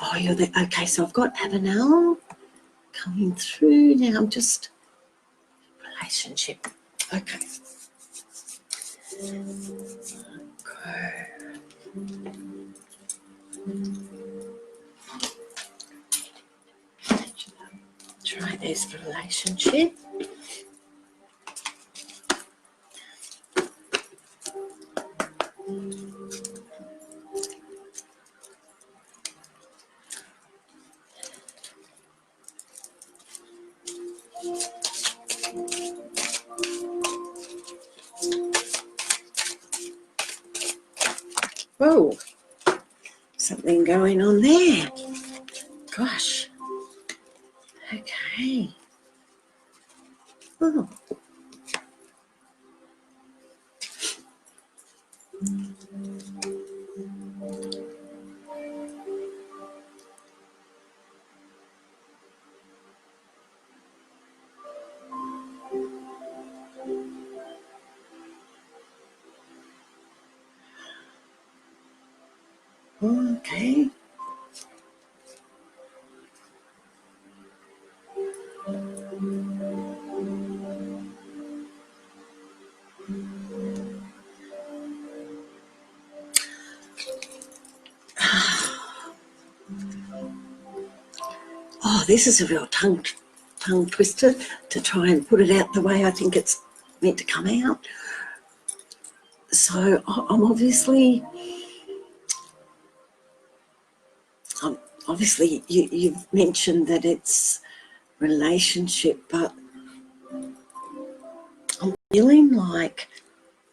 Oh, you're there. Okay, so I've got Avenel coming through now. I'm just relationship. Okay. Okay. Try this for relationship. Whoa, something going on there. Gosh. Okay. Oh. Okay. Oh, this is a real tongue twister to try and put it out the way I think it's meant to come out. So I'm obviously you've mentioned that it's relationship, but I'm feeling like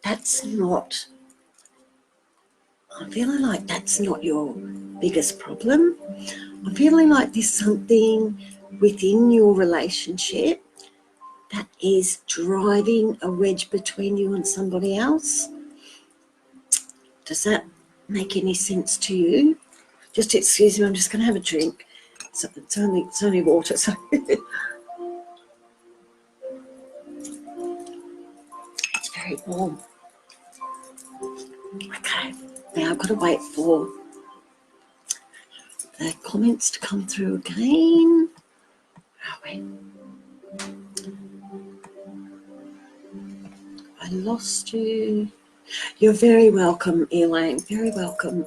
that's not your biggest problem. I'm feeling like there's something within your relationship that is driving a wedge between you and somebody else. Does that make any sense to you? Just excuse me, I'm just going to have a drink. So it's only water. So it's very warm. Okay, now I've got to wait for the comments to come through again. Where are we? I lost you. You're very welcome, Elaine. Very welcome.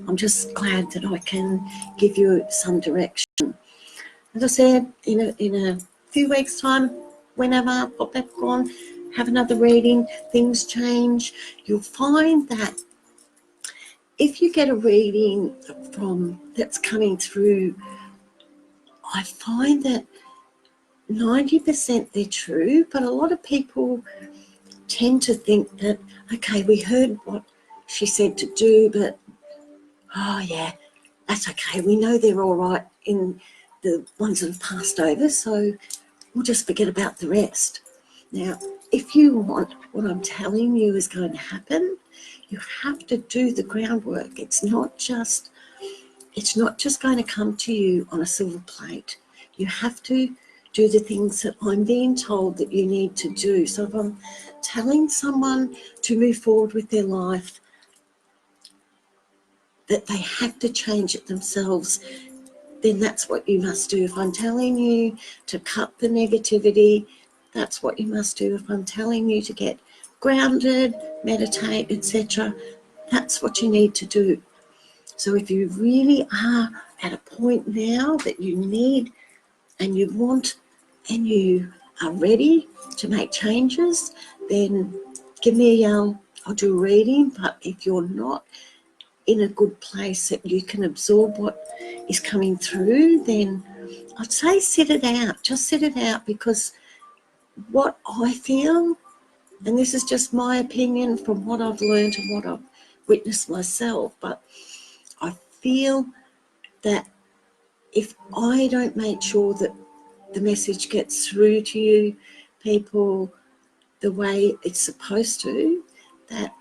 I'm just glad that I can give you some direction. As I said, in a few weeks' time, whenever, pop back on, have another reading, things change. You'll find that if you get a reading that's coming through, I find that 90% they're true, but a lot of people tend to think that, okay, we heard what she said to do, but oh yeah, that's okay. We know they're all right in the ones that have passed over, so we'll just forget about the rest. Now, if you want what I'm telling you is going to happen, you have to do the groundwork. It's not just going to come to you on a silver plate. You have to do the things that I'm being told that you need to do. So if I'm telling someone to move forward with their life, that they have to change it themselves, then that's what you must do. If I'm telling you to cut the negativity, that's what you must do. If I'm telling you to get grounded, meditate, etc., that's what you need to do. So if you really are at a point now that you need and you want and you are ready to make changes, then give me a yell. I'll do a reading. But if you're not in a good place that you can absorb what is coming through, then I'd say sit it out. Just sit it out, because what I feel, and this is just my opinion from what I've learned and what I've witnessed myself, but I feel that if I don't make sure that the message gets through to you people the way it's supposed to, that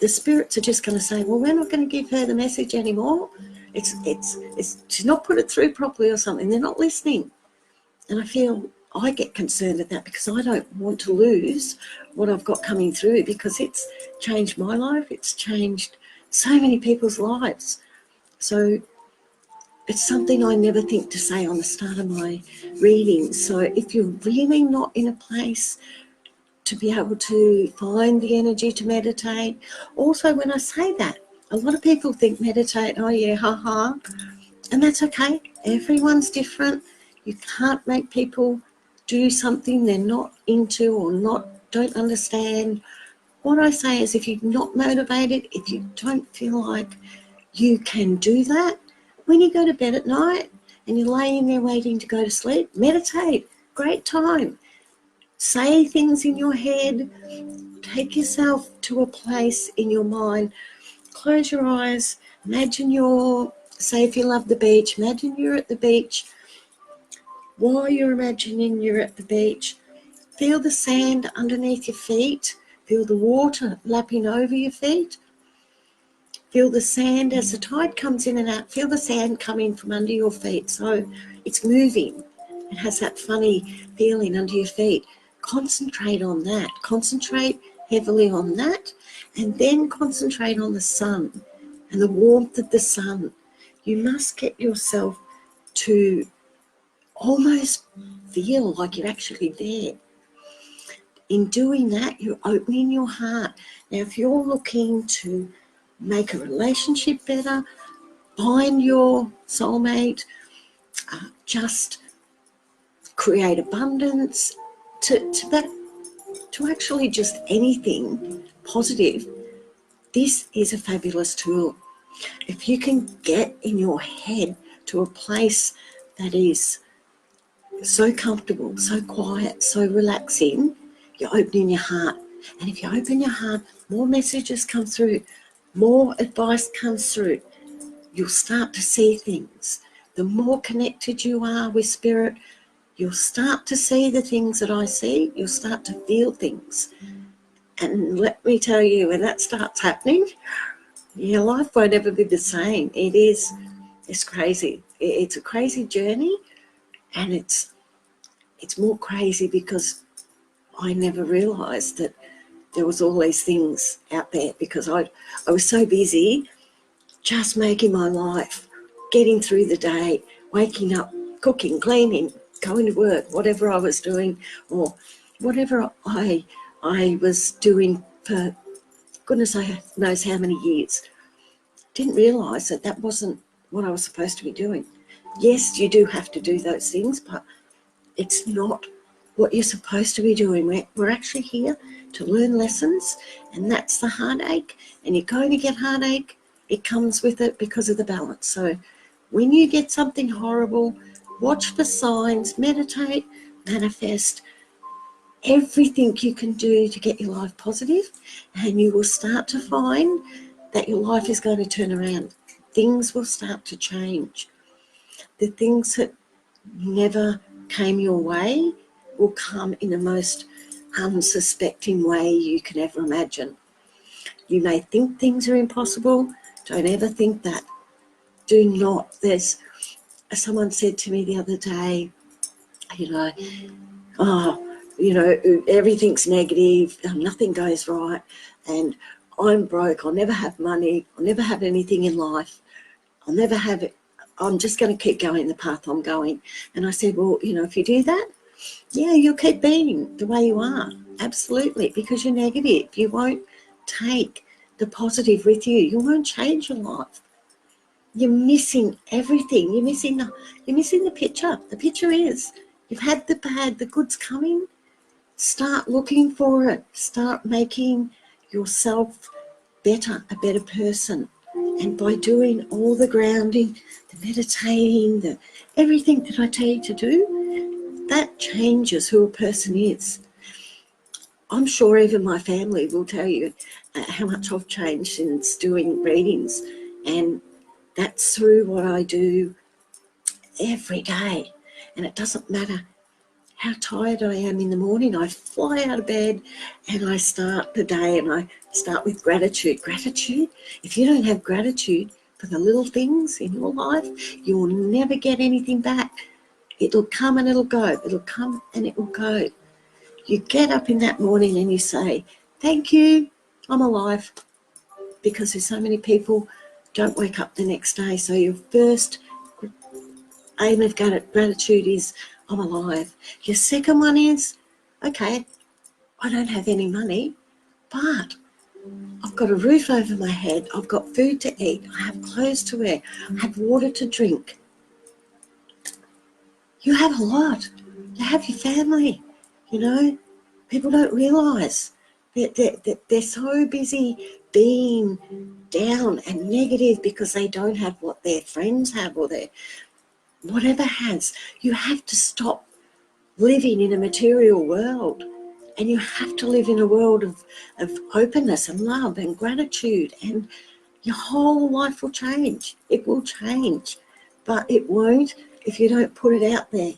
the spirits are just going to say, well, we're not going to give her the message anymore. She's not put it through properly or something. They're not listening. And I get concerned at that, because I don't want to lose what I've got coming through, because it's changed my life. It's changed so many people's lives. So it's something I never think to say on the start of my reading. So if you're really not in a place to be able to find the energy to meditate, also when I say that, a lot of people think meditate, oh yeah, ha, and that's okay. Everyone's different. You can't make people do something they're not into or don't understand. What I say is, if you're not motivated, if you don't feel like you can do that, when you go to bed at night and you're laying there waiting to go to sleep, meditate. Great time. Say things in your head. Take yourself to a place in your mind. Close your eyes. Imagine say if you love the beach, imagine you're at the beach. While you're imagining you're at the beach, feel the sand underneath your feet. Feel the water lapping over your feet. Feel the sand as the tide comes in and out. Feel the sand coming from under your feet. So it's moving. It has that funny feeling under your feet. Concentrate on that. Concentrate heavily on that. And then concentrate on the sun and the warmth of the sun. You must get yourself to almost feel like you're actually there. In doing that, you're opening your heart. Now, if you're looking to make a relationship better, find your soulmate, just create abundance, to actually just anything positive, this is a fabulous tool. If you can get in your head to a place that is so comfortable, so quiet, so relaxing, you're opening your heart. And if you open your heart, more messages come through, more advice comes through. You'll start to see things. The more connected you are with spirit, you'll start to see the things that I see. You'll start to feel things. And let me tell you, when that starts happening, your life won't ever be the same. It's crazy. It's a crazy journey, and it's more crazy because I never realised that there was all these things out there, because I was so busy just making my life, getting through the day, waking up, cooking, cleaning, going to work, whatever I was doing, or whatever I was doing for goodness knows how many years. Didn't realise that wasn't what I was supposed to be doing. Yes, you do have to do those things, but it's not what you're supposed to be doing. We're actually here to learn lessons, and that's the heartache. And you're going to get heartache. It comes with it because of the balance. So when you get something horrible, watch for signs, meditate, manifest everything you can do to get your life positive, and you will start to find that your life is going to turn around. Things will start to change. The things that never came your way will come in the most unsuspecting way you can ever imagine. You may think things are impossible. Don't ever think that. Do not. Someone said to me the other day, everything's negative, nothing goes right, and I'm broke, I'll never have money, I'll never have anything in life, I'll never have it, I'm just going to keep going the path I'm going. And I said, well, if you do that, yeah, you'll keep being the way you are, absolutely, because you're negative. You won't take the positive with you. You won't change your life. You're missing everything. You're missing the picture. The picture is, you've had the bad, the good's coming. Start looking for it. Start making yourself better, a better person. And by doing all the grounding, the meditating, everything that I tell you to do, that changes who a person is. I'm sure even my family will tell you how much I've changed since doing readings. And that's through what I do every day. And it doesn't matter how tired I am in the morning. I fly out of bed and I start the day, and I start with gratitude. Gratitude, if you don't have gratitude for the little things in your life, you will never get anything back. It'll come and it'll go. It'll come and it will go. You get up in that morning and you say, thank you, I'm alive, because there's so many people don't wake up the next day. So your first aim of gratitude is I'm alive. Your second one is, okay, I don't have any money, but I've got a roof over my head, I've got food to eat, I have clothes to wear, I have water to drink. You have a lot. You have your family, you know. People don't realise that they're so busy being down and negative because they don't have what their friends have or their whatever has. You have to stop living in a material world, and you have to live in a world of openness and love and gratitude, and your whole life will change. It will change, but it won't if you don't put it out there.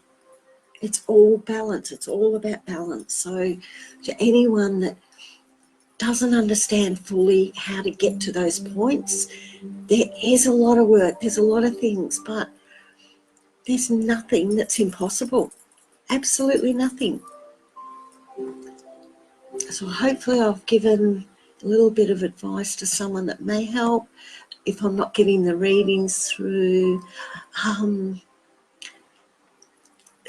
It's all balance. It's all about balance. So to anyone that doesn't understand fully how to get to those points, there is a lot of work. There's a lot of things, but there's nothing that's impossible. Absolutely nothing. So hopefully I've given a little bit of advice to someone that may help. If I'm not getting the readings through,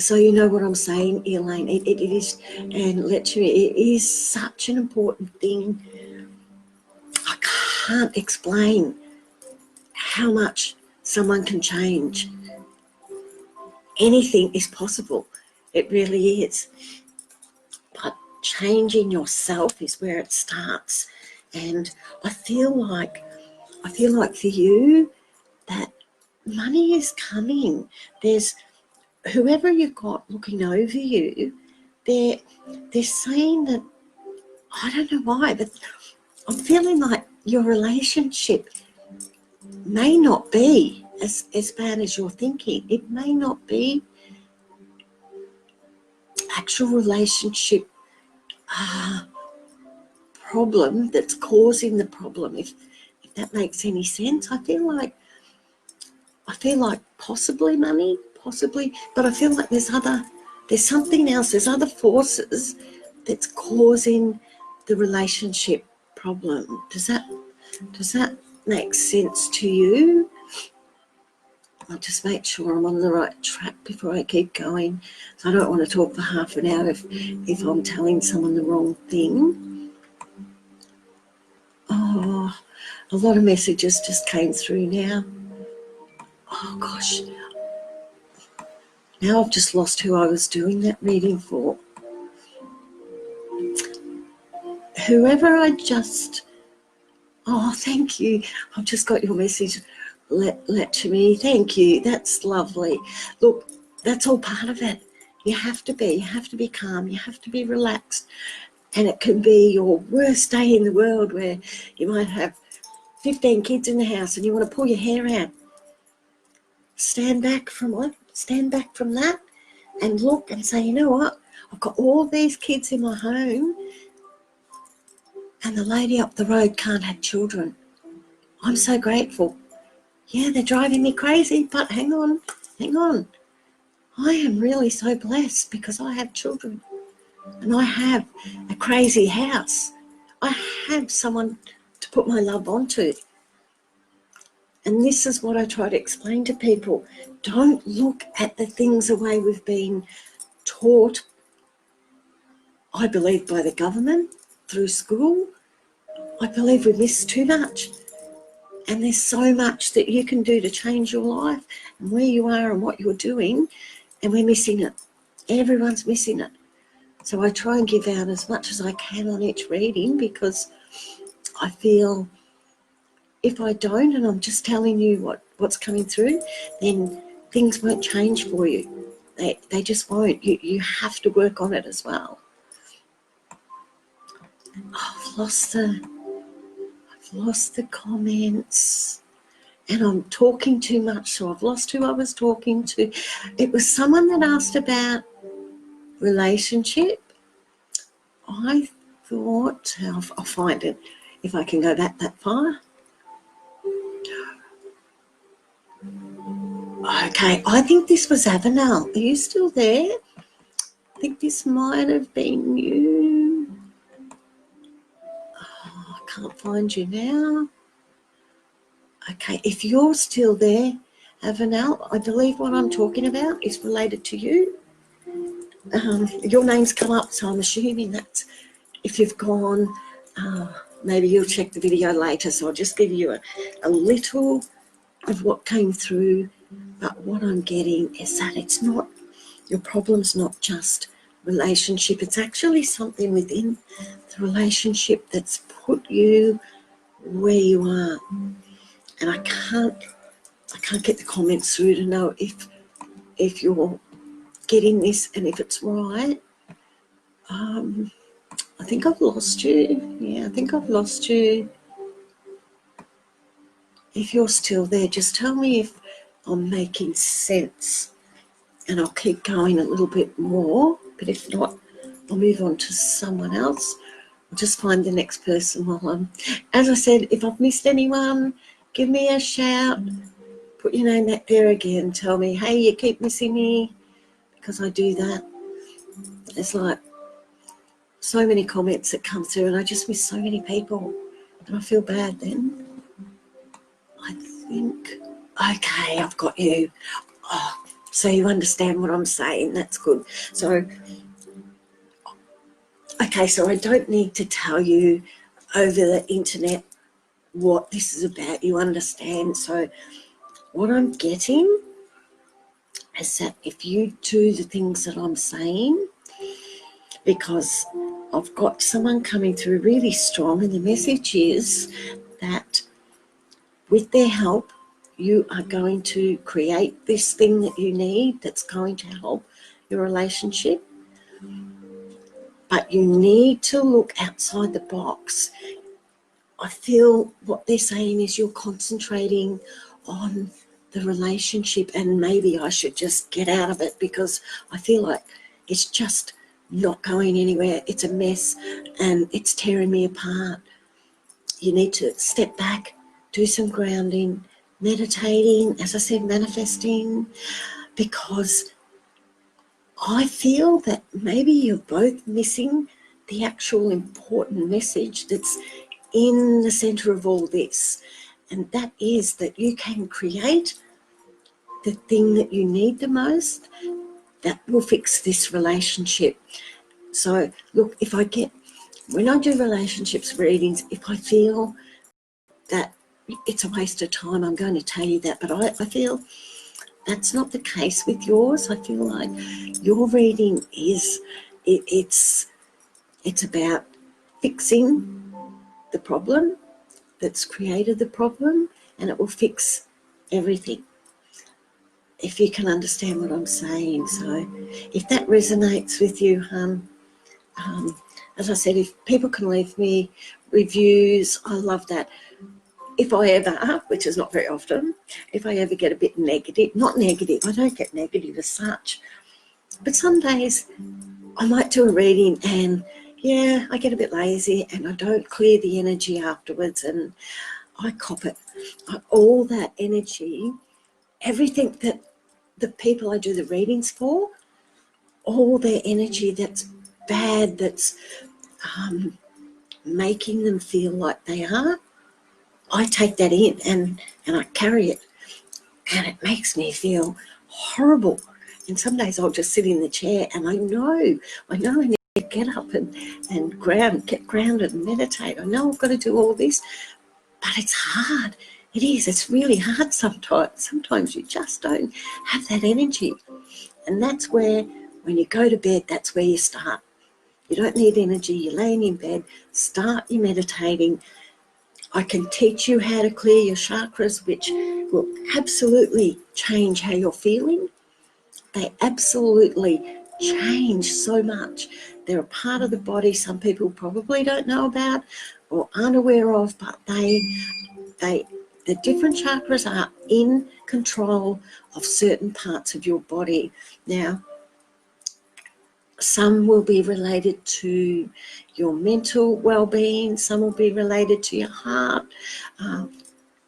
so you know what I'm saying, Elaine, it is, and literally it is such an important thing. I can't explain how much someone can change. Anything is possible. It really is. But changing yourself is where it starts. And I feel like for you that money is coming. There's whoever you've got looking over you, they're saying that, I don't know why, but I'm feeling like your relationship may not be as bad as you're thinking. It may not be actual relationship problem that's causing the problem, if that makes any sense. I feel like possibly money, possibly, but I feel like there's something else, there's other forces that's causing the relationship problem. Does that make sense to you? I'll just make sure I'm on the right track before I keep going. So I don't want to talk for half an hour if I'm telling someone the wrong thing. Oh, a lot of messages just came through now. Oh, gosh. Now I've just lost who I was doing that reading for. Whoever oh, thank you. I've just got your message. Let to me. Thank you. That's lovely. Look, that's all part of it. You have to be calm. You have to be relaxed. And it can be your worst day in the world where you might have 15 kids in the house and you want to pull your hair out. Stand back from that and look and say, you know what? I've got all these kids in my home and the lady up the road can't have children. I'm so grateful. Yeah, they're driving me crazy, but hang on. I am really so blessed because I have children and I have a crazy house. I have someone to put my love onto. And this is what I try to explain to people. Don't look at the things the way we've been taught, I believe, by the government, through school. I believe we miss too much. And there's so much that you can do to change your life and where you are and what you're doing, and we're missing it. Everyone's missing it. So I try and give out as much as I can on each reading because I feel if I don't and I'm just telling you what's coming through, then things won't change for you. They just won't. You have to work on it as well. I've lost the comments and I'm talking too much, so I've lost who I was talking to. It was someone that asked about relationship. I thought, I'll find it if I can go back that far. Okay, I think this was Avenel. Are you still there? I think this might have been you. Oh, I can't find you now. Okay, if you're still there, Avanel, I believe what I'm talking about is related to you. Your name's come up, so I'm assuming that if you've gone, maybe you'll check the video later, so I'll just give you a little of what came through. But what I'm getting is that it's not, your problem's not just relationship, it's actually something within the relationship that's put you where you are. And I can't get the comments through to know if you're getting this and if it's right. I think I've lost you. Yeah, I think I've lost you. If you're still there, just tell me if I'm making sense, and I'll keep going a little bit more. But if not, I'll move on to someone else. I'll just find the next person while I'm... As I said, if I've missed anyone, give me a shout. Put your name out there again. Tell me, hey, you keep missing me, because I do that. It's like so many comments that come through, and I just miss so many people, and I feel bad then. I think, okay, I've got you. Oh, so you understand what I'm saying. That's good. So, okay, so I don't need to tell you over the internet what this is about. You understand. So what I'm getting is that if you do the things that I'm saying, because I've got someone coming through really strong, and the message is that with their help, you are going to create this thing that you need that's going to help your relationship. But you need to look outside the box. I feel what they're saying is you're concentrating on the relationship, and maybe I should just get out of it because I feel like it's just not going anywhere. It's a mess and it's tearing me apart. You need to step back, do some grounding, meditating, as I said, manifesting, because I feel that maybe you're both missing the actual important message that's in the center of all this. And that is that you can create the thing that you need the most that will fix this relationship. So look, when I do relationships readings, if I feel that it's a waste of time, I'm going to tell you that. But I feel that's not the case with yours. I feel like your reading is, it's about fixing the problem that's created the problem, and it will fix everything, if you can understand what I'm saying. So if that resonates with you, as I said, if people can leave me reviews, I love that. If I ever, which is not very often, if I ever get a bit negative, not negative, I don't get negative as such, but some days I might do a reading and yeah, I get a bit lazy and I don't clear the energy afterwards, and I cop it. All that energy, everything that the people I do the readings for, all their energy that's bad, that's making them feel like they are, I take that in and I carry it, and it makes me feel horrible. And some days I'll just sit in the chair and I know I need to get up and get grounded and meditate. I know I've got to do all this, but it's hard. It is. It's really hard sometimes. Sometimes you just don't have that energy. And that's where, when you go to bed, that's where you start. You don't need energy. You're laying in bed. Start your meditating. I can teach you how to clear your chakras, which will absolutely change how you're feeling. They absolutely change so much. They're a part of the body some people probably don't know about or aren't aware of, but the different chakras are in control of certain parts of your body. Now, some will be related to your mental well-being, some will be related to your heart.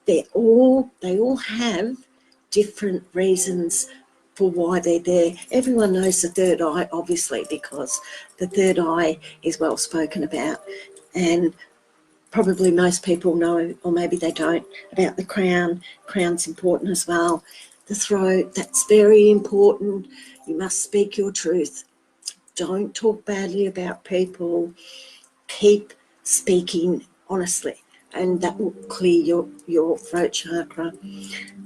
They all have different reasons for why they're there. Everyone knows the third eye, obviously, because the third eye is well spoken about, and probably most people know, or maybe they don't, about the crown. Crown's important as well. the throat. That's very important. You must speak your truth. Don't talk badly about people. Keep speaking honestly, and that will clear your throat chakra.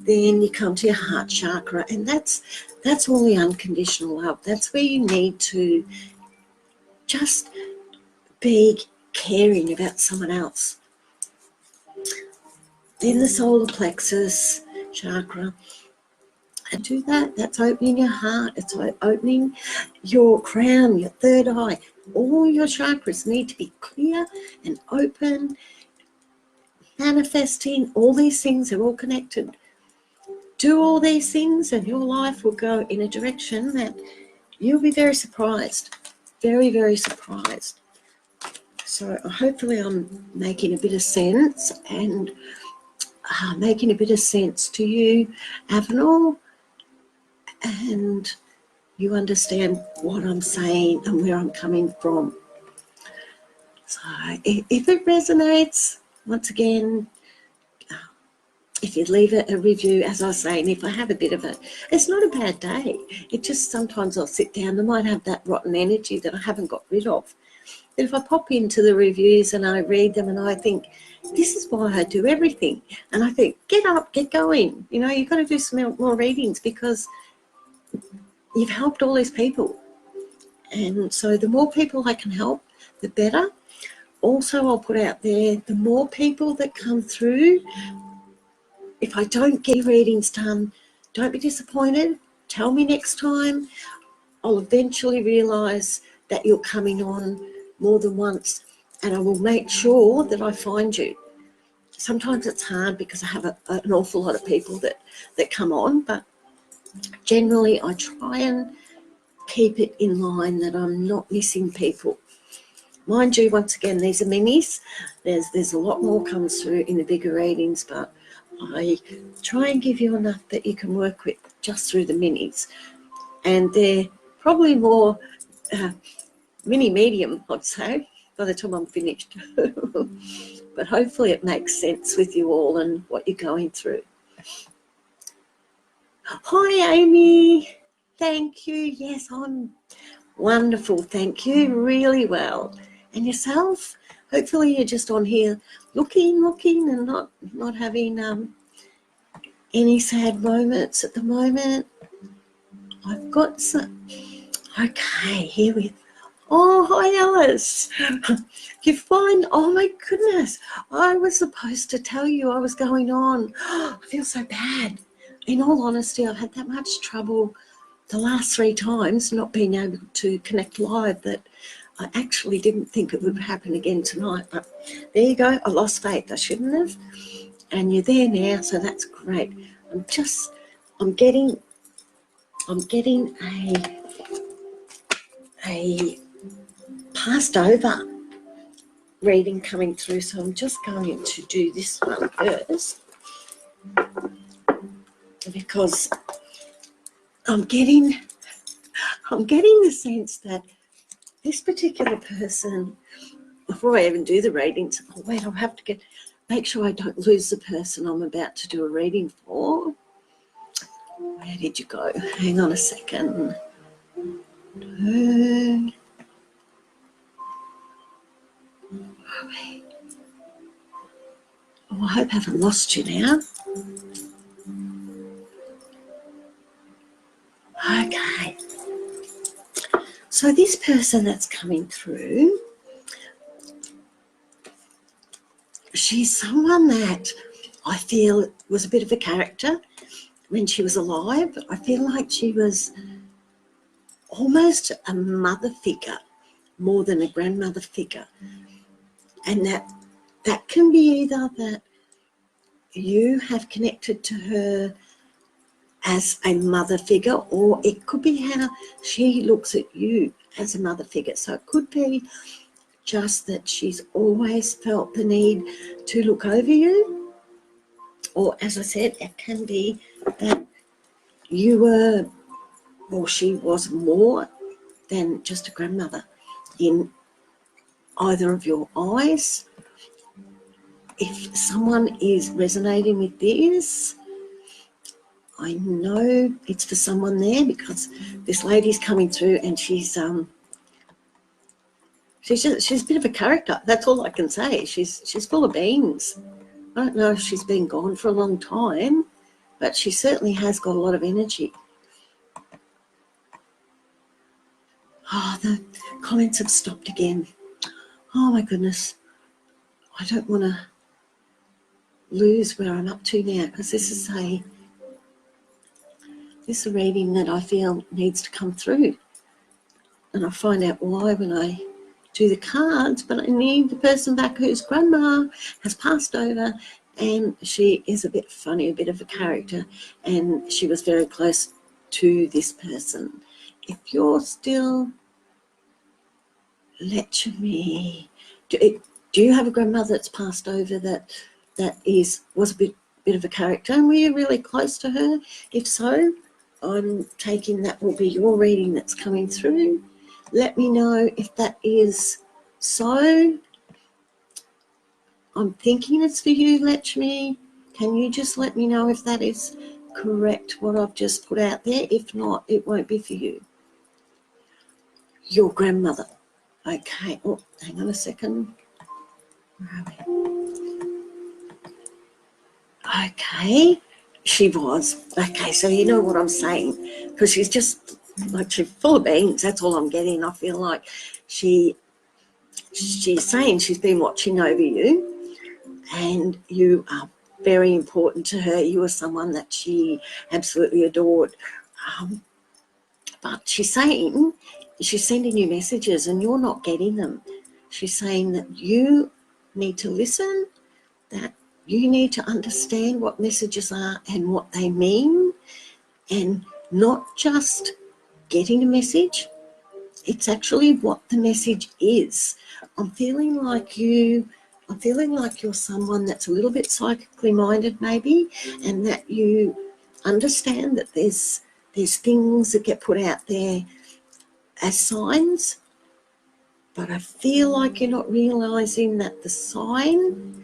Then you come to your heart chakra, and that's all the unconditional love. That's where you need to just be caring about someone else. Then the solar plexus chakra, and do that. That's opening your heart. It's opening your crown, your third eye. All your chakras need to be clear and open. Manifesting, all these things are all connected. Do all these things and your life will go in a direction that you'll be very surprised. Very, very surprised. So hopefully I'm making a bit of sense, and making a bit of sense to you, Avenel, and you understand what I'm saying and where I'm coming from. So if it resonates, once again, if you leave it a review, as I was saying, if I have a bit of it's not a bad day. It just sometimes I'll sit down, I might have that rotten energy that I haven't got rid of. But if I pop into the reviews and I read them and I think, this is why I do everything. And I think, get up, get going. You know, you've got to do some more readings because you've helped all these people. And so the more people I can help, the better. Also, I'll put out there, the more people that come through, if I don't get readings done, don't be disappointed. Tell me next time. I'll eventually realise that you're coming on more than once, and I will make sure that I find you. Sometimes it's hard because I have an awful lot of people that come on, but generally I try and keep it in line that I'm not missing people. Mind you, once again, these are minis. There's a lot more comes through in the bigger readings, but I try and give you enough that you can work with just through the minis. And they're probably more mini medium, I'd say, by the time I'm finished. But hopefully it makes sense with you all and what you're going through. Hi, Amy. Thank you. Yes, I'm wonderful. Thank you. Really well. And yourself? Hopefully you're just on here looking and not having any sad moments at the moment. I've got some. Okay, here we. Oh, hi, Alice. You find, oh my goodness, I was supposed to tell you I was going on. I feel so bad. In all honesty, I've had that much trouble the last 3 times not being able to connect live that I actually didn't think it would happen again tonight. But there you go. I lost faith. I shouldn't have. And you're there now, so that's great. I'm getting a passed over reading coming through, so I'm just going to do this one first because I'm getting the sense that this particular person, before I even do the readings, oh wait, I'll have to make sure I don't lose the person I'm about to do a reading for. Where did you go? Hang on a second. Oh, I hope I haven't lost you now. Okay. So this person that's coming through, she's someone that I feel was a bit of a character when she was alive. I feel like she was almost a mother figure more than a grandmother figure. And that can be either that you have connected to her as a mother figure, or it could be how she looks at you as a mother figure. So it could be just that she's always felt the need to look over you, or as I said, it can be that you were, or she was more than just a grandmother in either of your eyes. If someone is resonating with this, I know it's for someone there because this lady's coming through and she's a bit of a character. That's all I can say. She's full of beans. I don't know if she's been gone for a long time, but she certainly has got a lot of energy. Oh, the comments have stopped again. Oh my goodness. I don't want to lose where I'm up to now because this is a reading that I feel needs to come through. And I find out why when I do the cards, but I need the person back whose grandma has passed over, and she is a bit funny, a bit of a character, and she was very close to this person. If you're still, let me, do you have a grandmother that's passed over that was a bit of a character, and were you really close to her? If so, I'm taking that will be your reading that's coming through. Let me know if that is so. I'm thinking it's for you, Lakshmi. Can you just let me know if that is correct, what I've just put out there? If not, it won't be for you. Your grandmother. Okay. Oh, hang on a second. Where are we? Okay. She was. Okay, so you know what I'm saying. Because she's just, like, she's full of beans. That's all I'm getting. I feel like she's saying she's been watching over you and you are very important to her. You are someone that she absolutely adored. But she's saying, she's sending you messages and you're not getting them. She's saying that you need to listen, that you need to understand what messages are and what they mean, and not just getting a message. It's actually what the message is. I'm feeling like you're someone that's a little bit psychically minded maybe, and that you understand that there's things that get put out there as signs, but I feel like you're not realising that the sign,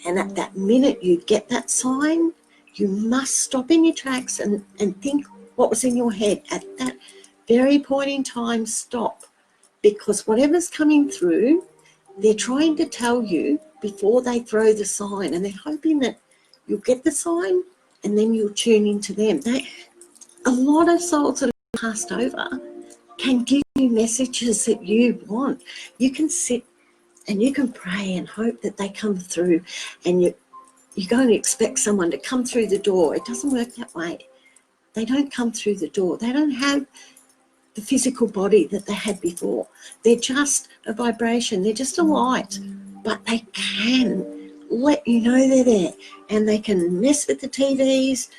and at that minute you get that sign, you must stop in your tracks and think what was in your head at that very point in time. Stop, because whatever's coming through, they're trying to tell you before they throw the sign, and they're hoping that you'll get the sign and then you'll tune into them. A lot of souls that have passed over can give you messages that you want. You can sit and you can pray and hope that they come through, and you're going to expect someone to come through the door. It doesn't work that way. They don't come through the door. They don't have the physical body that they had before. They're just a vibration. They're just a light, but they can let you know they're there, and they can mess with the TVs.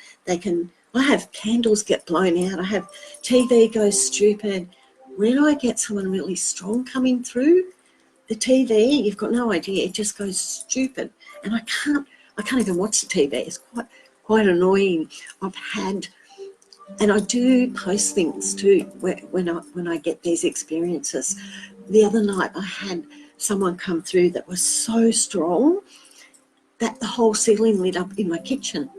I have candles get blown out. I have TV go stupid. When I get someone really strong coming through, the TV, you've got no idea, it just goes stupid, and I can't even watch the TV. It's quite annoying. And I do post things too when I get these experiences. The other night I had someone come through that was so strong that the whole ceiling lit up in my kitchen.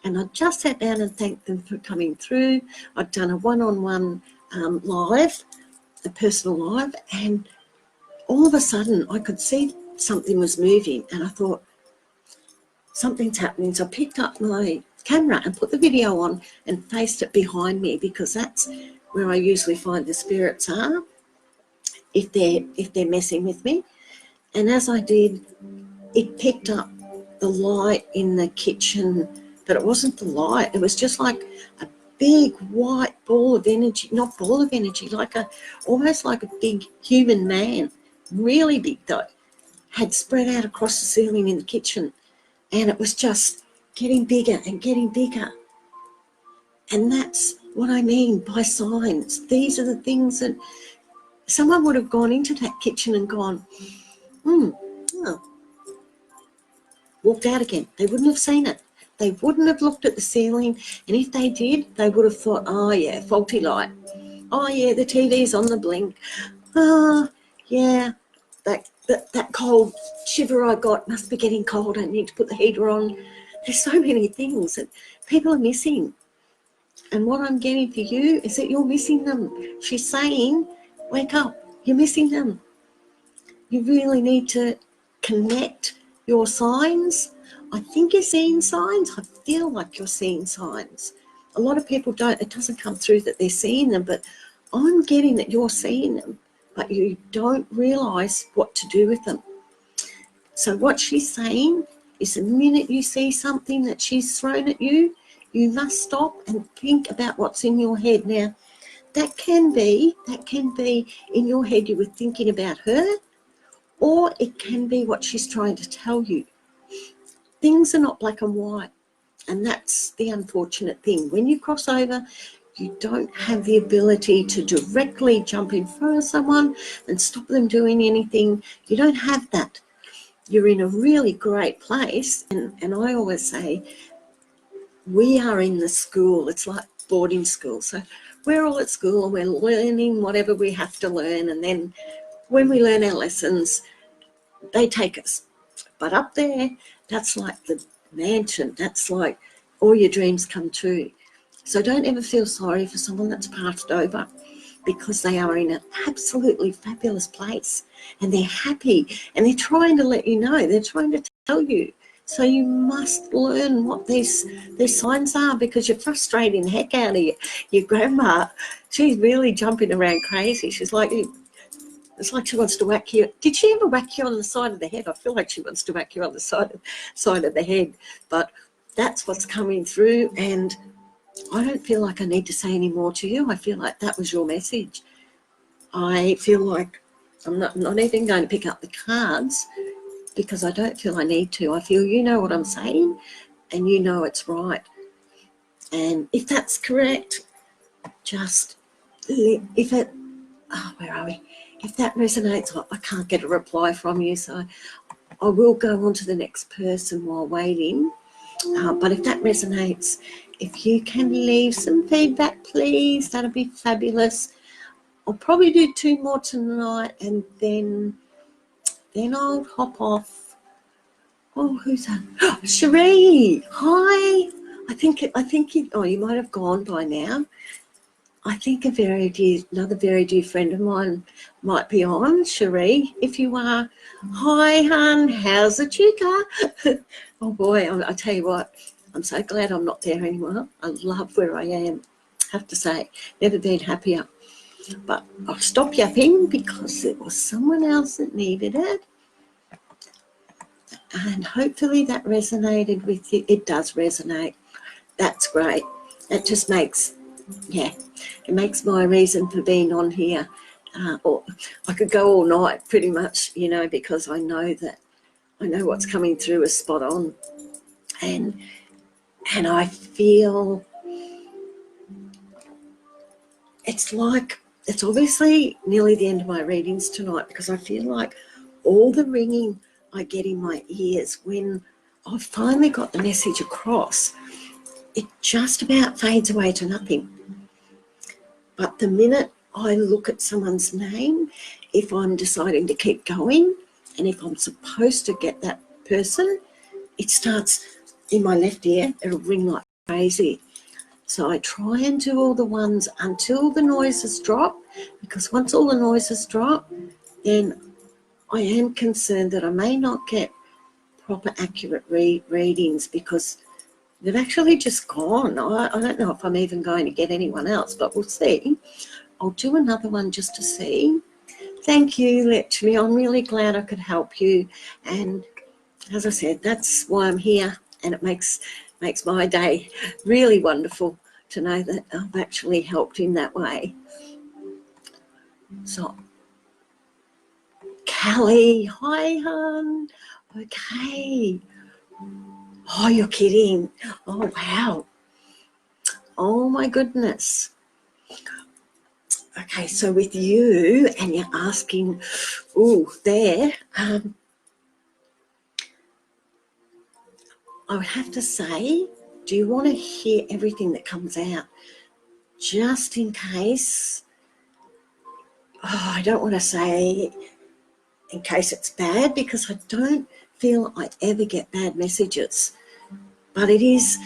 And I just sat down and thanked them for coming through. I'd done a one-on-one live, a personal live, and all of a sudden I could see something was moving, and I thought, something's happening. So I picked up my camera and put the video on and faced it behind me, because that's where I usually find the spirits are if they're messing with me. And as I did, it picked up the light in the kitchen, but it wasn't the light. It was just like a big white ball of energy, not ball of energy, almost like a big human man, really big though, had spread out across the ceiling in the kitchen. And it was just getting bigger and getting bigger. And that's what I mean by signs. These are the things that someone would have gone into that kitchen and gone, walked out again. They wouldn't have seen it. They wouldn't have looked at the ceiling. And if they did, they would have thought, oh, yeah, faulty light. Oh, yeah, the TV's on the blink. Oh, yeah, that cold shiver I got must be getting cold. I need to put the heater on. There's so many things that People are missing. And what I'm getting for you is that you're missing them. She's saying, wake up, you're missing them. You really need to connect your signs. I think you're seeing signs. I feel like you're seeing signs. A lot of people don't, it doesn't come through that they're seeing them, but I'm getting that you're seeing them, but you don't realise what to do with them. So what she's saying is the minute you see something that she's thrown at you, you must stop and think about what's in your head. Now, that can be in your head you were thinking about her, or it can be what she's trying to tell you. Things are not black and white, and that's the unfortunate thing. When you cross over, you don't have the ability to directly jump in front of someone and stop them doing anything. You don't have that. You're in a really great place, and I always say we are in the school. It's like boarding school. So we're all at school and we're learning whatever we have to learn, and then when we learn our lessons, they take us. But up there, that's like the mansion. That's like all your dreams come true. So don't ever feel sorry for someone that's passed over, because they are in an absolutely fabulous place and they're happy and they're trying to let you know, they're trying to tell you. So you must learn what these signs are, because you're frustrating the heck out of your grandma. She's really jumping around crazy. She's like, it's like she wants to whack you. Did she ever whack you on the side of the head? I feel like she wants to whack you on the side of the head. But that's what's coming through, and I don't feel like I need to say any more to you. I feel like that was your message. I feel like I'm not even going to pick up the cards, because I don't feel I need to. I feel you know what I'm saying and you know it's right. And if that's correct, just if it, where are we? If that resonates, I can't get a reply from you, so I will go on to the next person while waiting. But if that resonates, if you can leave some feedback, please, that'd be fabulous. I'll probably do 2 more tonight, and then I'll hop off. Oh, who's that? Cherie, hi. I think you might have gone by now. I think another very dear friend of mine might be on. Cherie, if you are, hi, hun, how's the chica? Oh boy, I tell you what, I'm so glad I'm not there anymore. I love where I am, I have to say, never been happier. But I'll stop yapping because it was someone else that needed it. And hopefully that resonated with you. It does resonate. That's great. It just makes, it makes my reason for being on here. Or I could go all night pretty much, because I know what's coming through is spot on. And I feel it's obviously nearly the end of my readings tonight, because I feel like all the ringing I get in my ears when I've finally got the message across, it just about fades away to nothing. But the minute I look at someone's name, if I'm deciding to keep going and if I'm supposed to get that person, it starts in my left ear, it'll ring like crazy. So I try and do all the ones until the noises drop, because once all the noises drop, then I am concerned that I may not get proper accurate readings, because they've actually just gone. I don't know if I'm even going to get anyone else, but we'll see. I'll do another one just to see. Thank you, literally. I'm really glad I could help you. And as I said, that's why I'm here, and it makes my day really wonderful to know that I've actually helped in that way. So, Callie, hi, hon. Okay. Oh, you're kidding. Oh, wow. Oh, my goodness. Okay, so with you, and you're asking, there, I would have to say, do you want to hear everything that comes out? Just in case, I don't want to say in case it's bad, because I don't feel I ever get bad messages. But it is